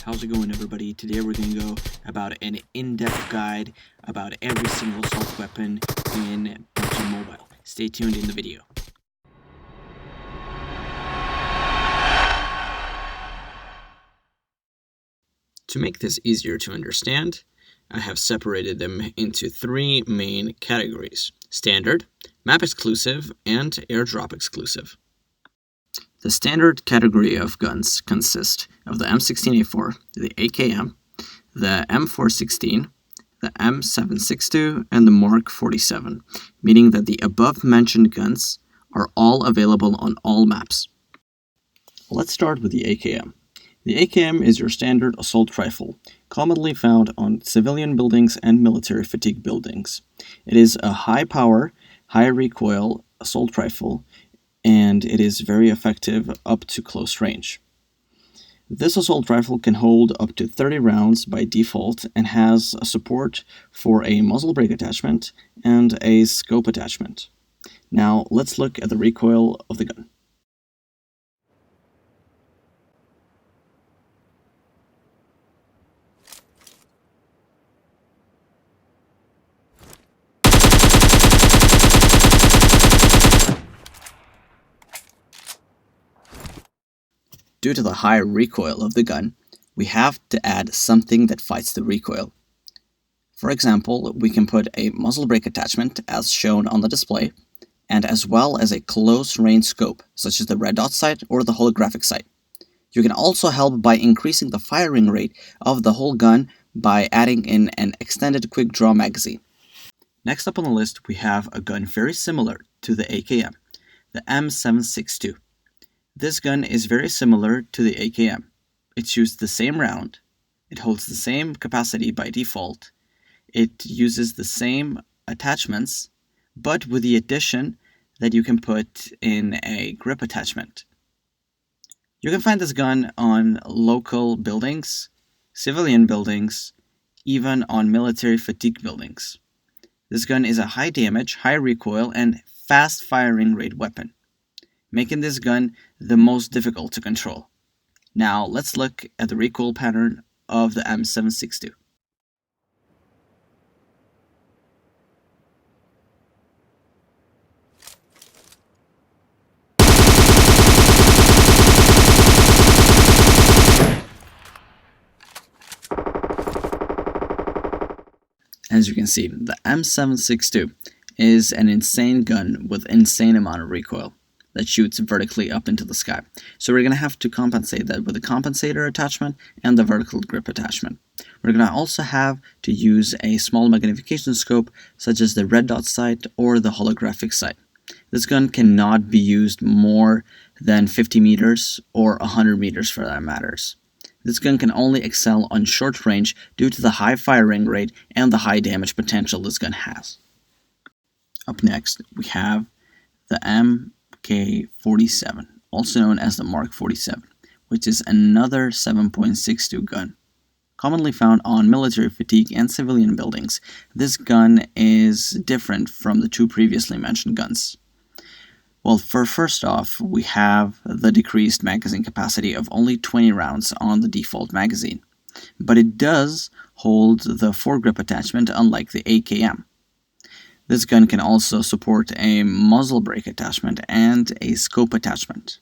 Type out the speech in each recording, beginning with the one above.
How's it going, everybody? Today we're going to go about an in-depth guide about every single assault weapon in Pubg Mobile. Stay tuned in the video. To make this easier to understand, I have separated them into three main categories: standard, map exclusive, and airdrop exclusive. The standard category of guns consist of the M16A4, the AKM, the M416, the M762, and the Mark 47, meaning that the above-mentioned guns are all available on all maps. Let's start with the AKM. The AKM is your standard assault rifle, commonly found on civilian buildings and military fatigue buildings. It is a high-power, high-recoil assault rifle, and it is very effective up to close range. This assault rifle can hold up to 30 rounds by default and has a support for a muzzle brake attachment and a scope attachment. Now let's look at the recoil of the gun. Due to the high recoil of the gun, we have to add something that fights the recoil. For example, we can put a muzzle brake attachment as shown on the display, and as well as a close range scope, such as the red dot sight or the holographic sight. You can also help by increasing the firing rate of the whole gun by adding in an extended quick draw magazine. Next up on the list, we have a gun very similar to the AKM, the M762. This gun is very similar to the AKM. It shoots the same round, it holds the same capacity by default, it uses the same attachments, but with the addition that you can put in a grip attachment. You can find this gun on local buildings, civilian buildings, even on military fatigue buildings. This gun is a high damage, high recoil, and fast firing rate weapon, making this gun the most difficult to control. Now let's look at the recoil pattern of the M762. As you can see, the M762 is an insane gun with insane amount of recoil that shoots vertically up into the sky. So we're going to have to compensate that with a compensator attachment and the vertical grip attachment. We're going to also have to use a small magnification scope such as the red dot sight or the holographic sight. This gun cannot be used more than 50 meters or 100 meters for that matters. This gun can only excel on short range due to the high firing rate and the high damage potential this gun has. Up next, we have the MK47, also known as the Mark 47, which is another 7.62 gun, commonly found on military fatigue and civilian buildings. This gun is different from the two previously mentioned guns. Well, first off, we have the decreased magazine capacity of only 20 rounds on the default magazine, but it does hold the foregrip attachment unlike the AKM. This gun can also support a muzzle brake attachment and a scope attachment.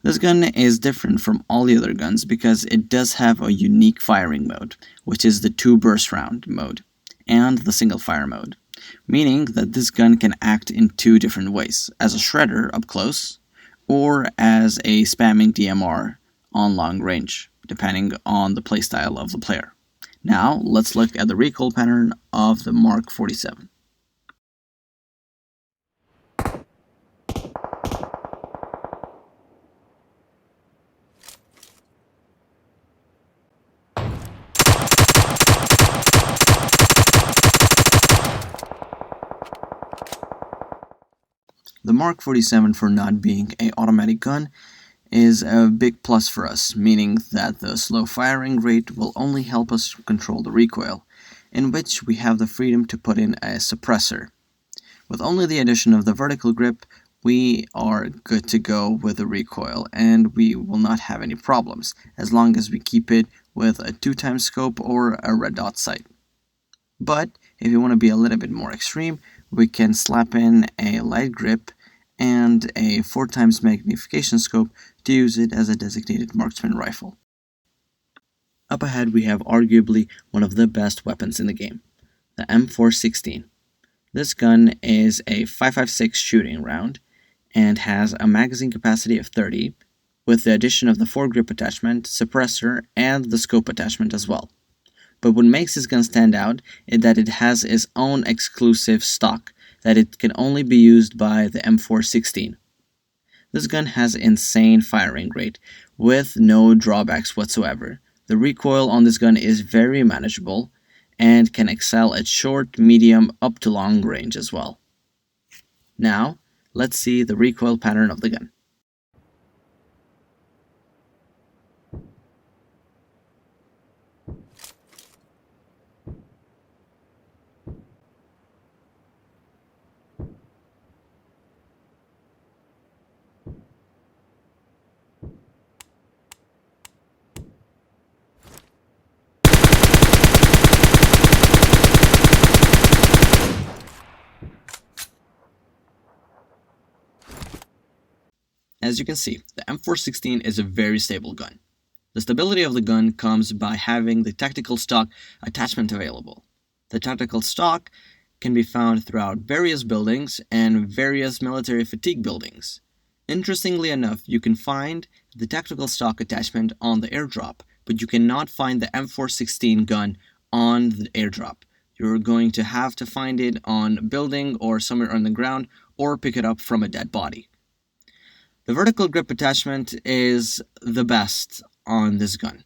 This gun is different from all the other guns because it does have a unique firing mode, which is the 2 burst round mode, and the single fire mode, meaning that this gun can act in two different ways, as a shredder up close, or as a spamming DMR on long range, depending on the playstyle of the player. Now, let's look at the recoil pattern of the Mark 47. The Mark 47, for not being an automatic gun, is a big plus for us, meaning that the slow firing rate will only help us control the recoil, in which we have the freedom to put in a suppressor. With only the addition of the vertical grip, we are good to go with the recoil, and we will not have any problems as long as we keep it with a 2x scope or a red dot sight. But if you want to be a little bit more extreme, we can slap in a light grip and a 4x magnification scope to use it as a designated marksman rifle. Up ahead we have arguably one of the best weapons in the game, the M416. This gun is a 5.56 shooting round and has a magazine capacity of 30, with the addition of the foregrip attachment, suppressor, and the scope attachment as well. But what makes this gun stand out is that it has its own exclusive stock, that it can only be used by the M416. This gun has insane firing rate, with no drawbacks whatsoever. The recoil on this gun is very manageable, and can excel at short, medium, up to long range as well. Now, let's see the recoil pattern of the gun. As you can see, the M416 is a very stable gun. The stability of the gun comes by having the tactical stock attachment available. The tactical stock can be found throughout various buildings and various military fatigue buildings. Interestingly enough, you can find the tactical stock attachment on the airdrop, but you cannot find the M416 gun on the airdrop. You're going to have to find it on a building or somewhere on the ground, or pick it up from a dead body. The vertical grip attachment is the best on this gun.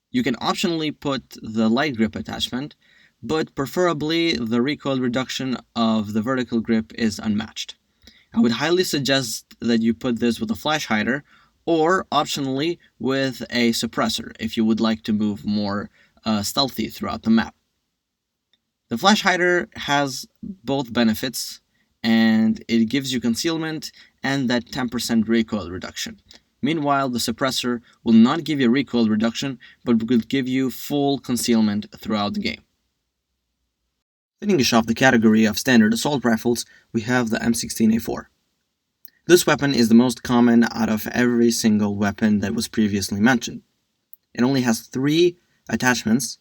You can optionally put the light grip attachment, but preferably the recoil reduction of the vertical grip is unmatched. I would highly suggest that you put this with a flash hider, or optionally with a suppressor if you would like to move more stealthy throughout the map. The flash hider has both benefits, and it gives you concealment and that 10% recoil reduction. Meanwhile, the suppressor will not give you recoil reduction, but will give you full concealment throughout the game. Finishing off the category of standard assault rifles, we have the M16A4. This weapon is the most common out of every single weapon that was previously mentioned. It only has 3 attachments,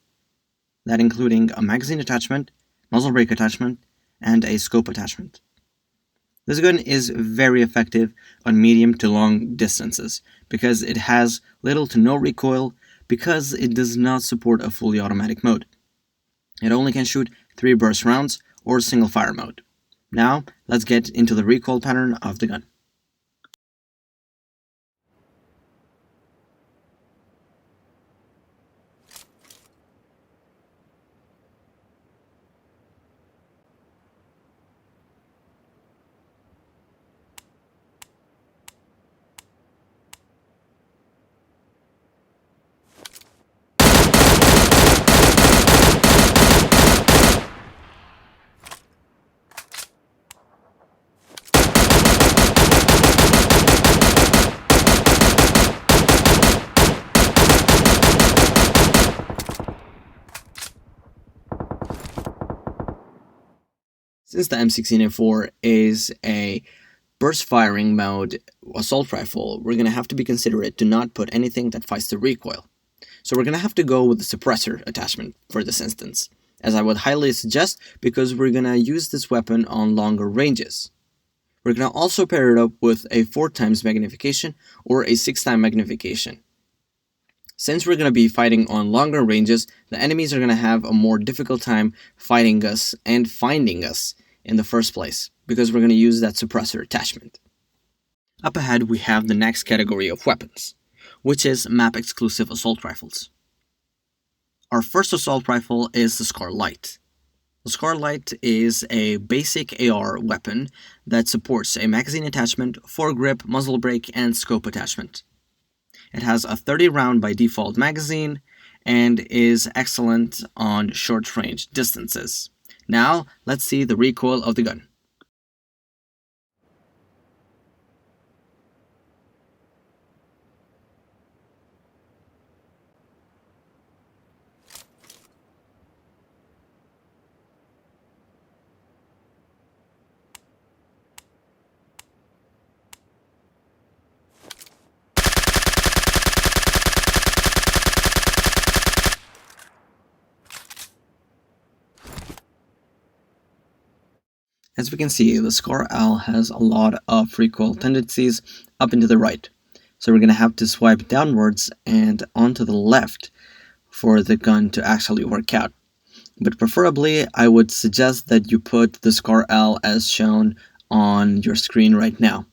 that including a magazine attachment, muzzle brake attachment, and a scope attachment. This gun is very effective on medium to long distances because it has little to no recoil, because it does not support a fully automatic mode. It only can shoot 3 burst rounds or single fire mode. Now, let's get into the recoil pattern of the gun. Since the M16A4 is a burst firing mode assault rifle, we're going to have to be considerate to not put anything that fights the recoil. So we're going to have to go with the suppressor attachment for this instance, as I would highly suggest, because we're going to use this weapon on longer ranges. We're going to also pair it up with a 4x magnification or a 6x magnification. Since we're going to be fighting on longer ranges, the enemies are going to have a more difficult time fighting us and finding us in the first place, because we're going to use that suppressor attachment. Up ahead we have the next category of weapons, which is map-exclusive assault rifles. Our first assault rifle is the Scar Light. The Scar Light is a basic AR weapon that supports a magazine attachment, foregrip, muzzle brake, and scope attachment. It has a 30 round by default magazine and is excellent on short range distances. Now, let's see the recoil of the gun. As we can see, the scar L has a lot of recoil tendencies up and to the right. So we're going to have to swipe downwards and onto the left for the gun to actually work out. But preferably, I would suggest that you put the scar L as shown on your screen right now,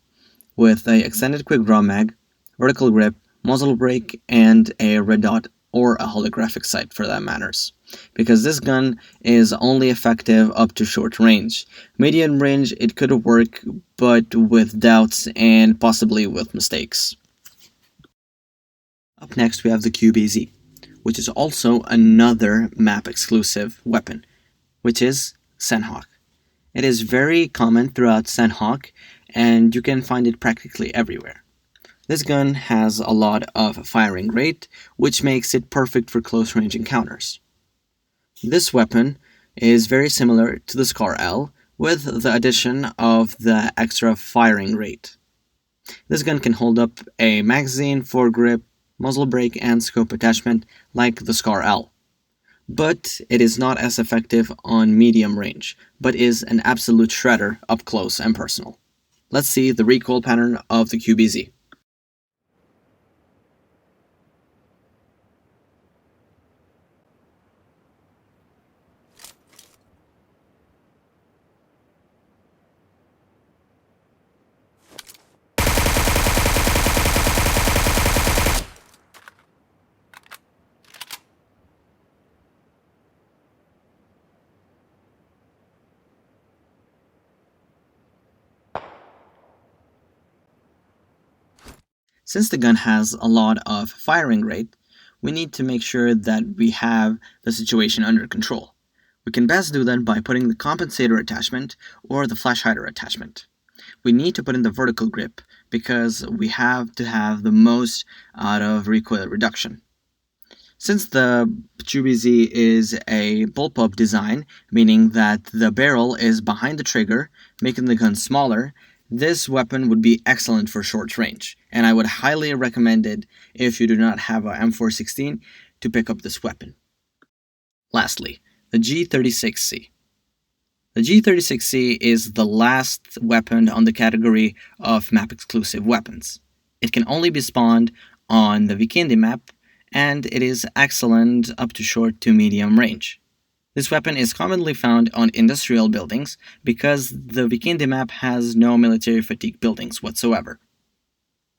with a extended quick draw mag, vertical grip, muzzle brake, and a red dot or a holographic sight for that matters. Because this gun is only effective up to short range. Medium range it could work, but with doubts and possibly with mistakes. Up next we have the QBZ, which is also another map exclusive weapon, which is Sandhawk. It is very common throughout Sandhawk, and you can find it practically everywhere. This gun has a lot of firing rate, which makes it perfect for close range encounters. This weapon is very similar to the Scar L, with the addition of the extra firing rate. This gun can hold up a magazine, foregrip, muzzle brake, and scope attachment like the Scar L. But it is not as effective on medium range, but is an absolute shredder up close and personal. Let's see the recoil pattern of the QBZ. Since the gun has a lot of firing rate, we need to make sure that we have the situation under control. We can best do that by putting the compensator attachment or the flash hider attachment. We need to put in the vertical grip because we have to have the most out of recoil reduction. Since the QBZ is a bullpup design, meaning that the barrel is behind the trigger, making the gun smaller, this weapon would be excellent for short range, and I would highly recommend it if you do not have a M416 to pick up this weapon. Lastly, the G36C. The G36C is the last weapon on the category of map exclusive weapons. It can only be spawned on the Vikendi map, and it is excellent up to short to medium range. This weapon is commonly found on industrial buildings because the Vikendi map has no military fatigue buildings whatsoever.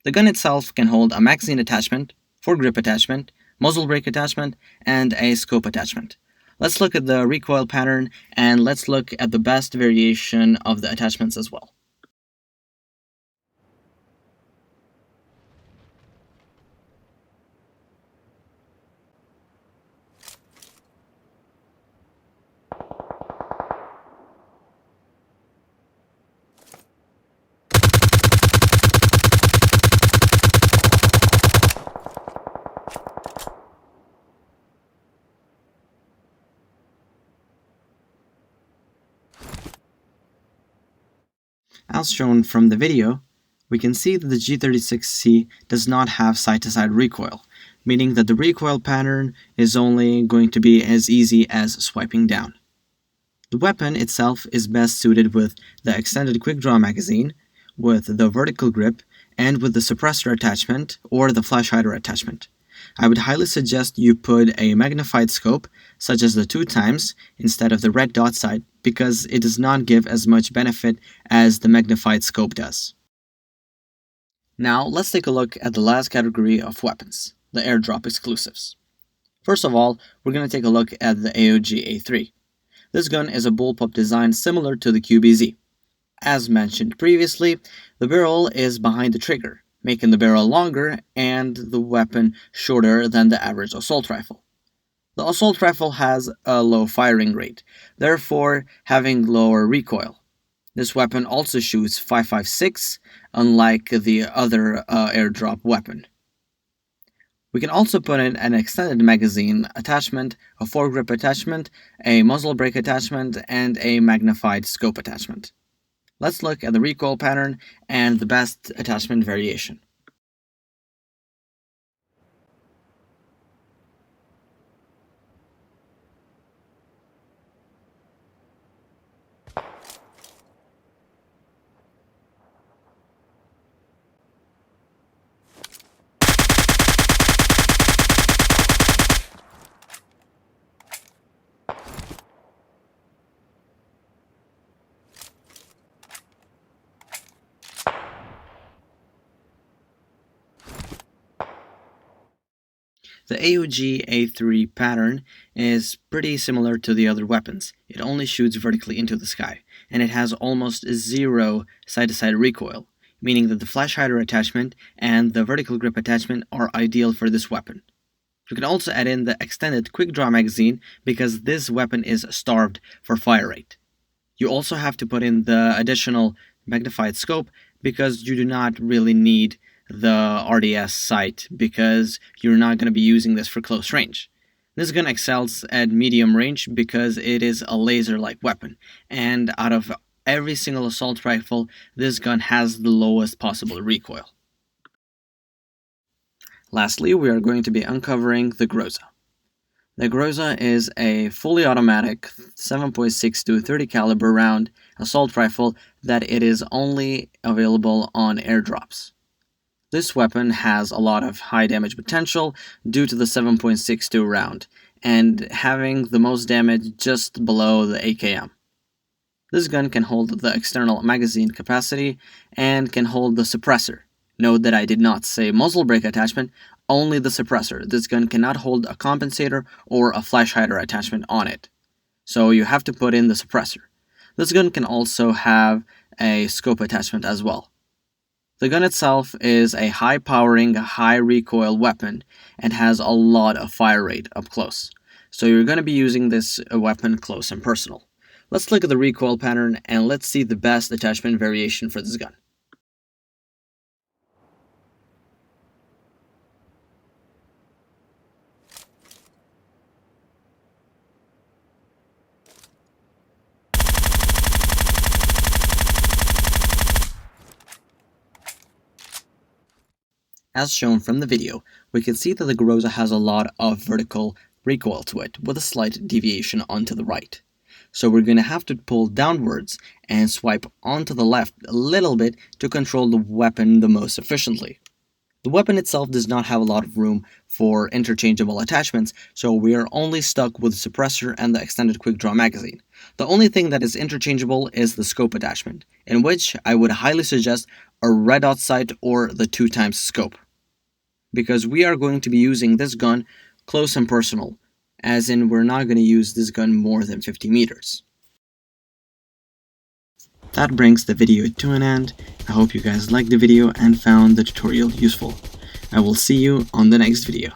The gun itself can hold a magazine attachment, foregrip attachment, muzzle brake attachment, and a scope attachment. Let's look at the recoil pattern and let's look at the best variation of the attachments as well. As shown from the video, we can see that the G36C does not have side-to-side recoil, meaning that the recoil pattern is only going to be as easy as swiping down. The weapon itself is best suited with the extended quick draw magazine, with the vertical grip, and with the suppressor attachment or the flash hider attachment. I would highly suggest you put a magnified scope, such as the 2x, instead of the red dot sight, because it does not give as much benefit as the magnified scope does. Now, let's take a look at the last category of weapons, the airdrop exclusives. First of all, we're going to take a look at the AOG A3. This gun is a bullpup design similar to the QBZ. As mentioned previously, the barrel is behind the trigger, making the barrel longer and the weapon shorter than the average assault rifle. The assault rifle has a low firing rate, therefore having lower recoil. This weapon also shoots 5.56, unlike the other airdrop weapon. We can also put in an extended magazine attachment, a foregrip attachment, a muzzle brake attachment, and a magnified scope attachment. Let's look at the recoil pattern and the best attachment variation. The AUG A3 pattern is pretty similar to the other weapons. It only shoots vertically into the sky, and it has almost zero side-to-side recoil, meaning that the flash hider attachment and the vertical grip attachment are ideal for this weapon. You can also add in the extended quick draw magazine because this weapon is starved for fire rate. You also have to put in the additional magnified scope because you do not really need the RDS sight because you're not going to be using this for close range. This gun excels at medium range because it is a laser-like weapon, and out of every single assault rifle, this gun has the lowest possible recoil. Lastly, we are going to be uncovering the Groza. The Groza is a fully automatic 7.62 30 caliber round assault rifle that it is only available on airdrops. This weapon has a lot of high damage potential due to the 7.62 round and having the most damage just below the AKM. This gun can hold the external magazine capacity and can hold the suppressor. Note that I did not say muzzle brake attachment, only the suppressor. This gun cannot hold a compensator or a flash hider attachment on it, so you have to put in the suppressor. This gun can also have a scope attachment as well. The gun itself is a high-powering, high-recoil weapon and has a lot of fire rate up close, so you're going to be using this weapon close and personal. Let's look at the recoil pattern and let's see the best attachment variation for this gun. As shown from the video, we can see that the Groza has a lot of vertical recoil to it, with a slight deviation onto the right. So we're going to have to pull downwards and swipe onto the left a little bit to control the weapon the most efficiently. The weapon itself does not have a lot of room for interchangeable attachments, so we are only stuck with the suppressor and the extended quick draw magazine. The only thing that is interchangeable is the scope attachment, in which I would highly suggest a red dot sight or the 2x scope, because we are going to be using this gun close and personal, as in we're not going to use this gun more than 50 meters. That brings the video to an end. I hope you guys liked the video and found the tutorial useful. I will see you on the next video.